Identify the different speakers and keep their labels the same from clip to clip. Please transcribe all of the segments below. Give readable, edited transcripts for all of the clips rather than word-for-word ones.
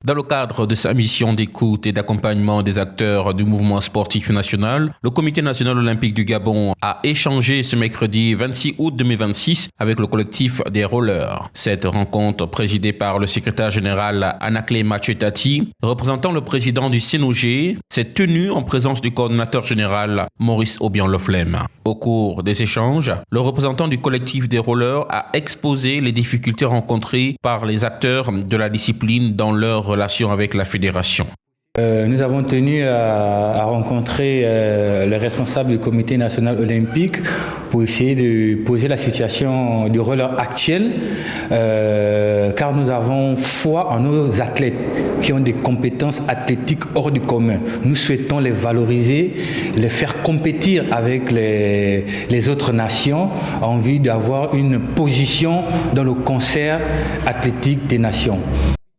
Speaker 1: Dans le cadre de sa mission d'écoute et d'accompagnement des acteurs du mouvement sportif national, le Comité national olympique du Gabon a échangé ce mercredi 26 août 2026 avec le collectif des rollers. Cette rencontre, présidée par le secrétaire général Anaclé Mathieu Tati, représentant le président du CNOG, s'est tenue en présence du coordinateur général Maurice Obian-Loflem. Au cours des échanges, le représentant du collectif des rollers a exposé les difficultés rencontrées par les acteurs de la discipline dans leur relation avec la fédération.
Speaker 2: Nous avons tenu à rencontrer les responsables du Comité national olympique pour essayer de poser la situation du roller actuel, car nous avons foi en nos athlètes qui ont des compétences athlétiques hors du commun. Nous souhaitons les valoriser, les faire compétir avec les autres nations en vue d'avoir une position dans le concert athlétique des nations.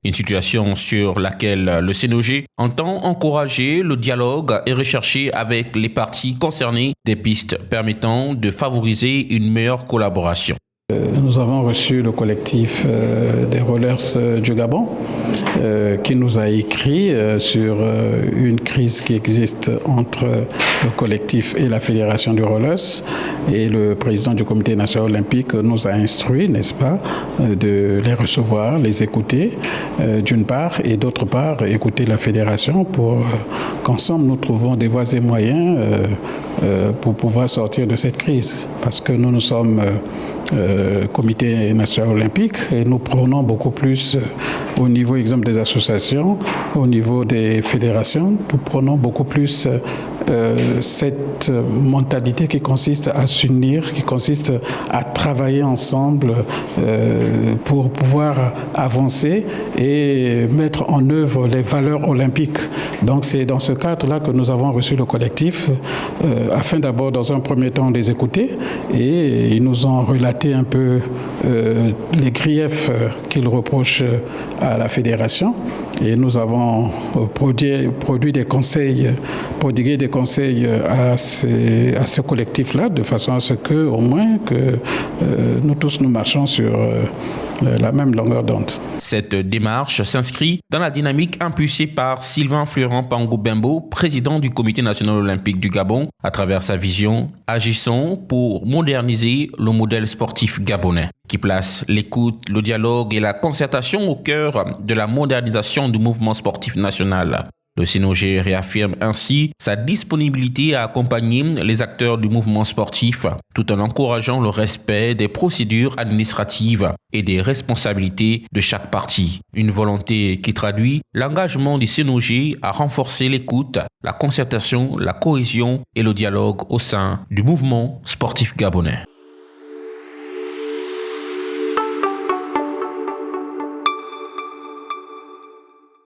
Speaker 1: Une situation sur laquelle le CNOG entend encourager le dialogue et rechercher avec les parties concernées des pistes permettant de favoriser une meilleure collaboration.
Speaker 3: Nous avons reçu le collectif des rollers du Gabon qui nous a écrit sur une crise qui existe entre le collectif et la fédération du rollers, et le président du comité national olympique nous a instruit, n'est-ce pas, de les recevoir, les écouter d'une part, et d'autre part écouter la fédération pour qu'ensemble nous trouvons des voies et moyens pour pouvoir sortir de cette crise, parce que nous sommes comité national olympique et nous prenons beaucoup plus au niveau exemple des associations, au niveau des fédérations, nous prenons beaucoup plus cette mentalité qui consiste à s'unir, qui consiste à travailler ensemble pour pouvoir avancer et mettre en œuvre les valeurs olympiques. Donc c'est dans ce cadre-là que nous avons reçu le collectif afin d'abord dans un premier temps de les écouter, et ils nous ont relaté un peu les griefs qu'ils reprochent à la fédération, et nous avons produit des conseils, prodigué des conseils à ce collectif-là, de façon à ce que, au moins, que nous tous nous marchons sur la même longueur d'onde.
Speaker 1: Cette démarche s'inscrit dans la dynamique impulsée par Sylvain Florent Pangou Bembo, président du Comité national olympique du Gabon, à travers sa vision « Agissons pour moderniser le modèle sportif gabonais », qui place l'écoute, le dialogue et la concertation au cœur de la modernisation du mouvement sportif national. Le CNOG réaffirme ainsi sa disponibilité à accompagner les acteurs du mouvement sportif tout en encourageant le respect des procédures administratives et des responsabilités de chaque partie. Une volonté qui traduit l'engagement du CNOG à renforcer l'écoute, la concertation, la cohésion et le dialogue au sein du mouvement sportif gabonais.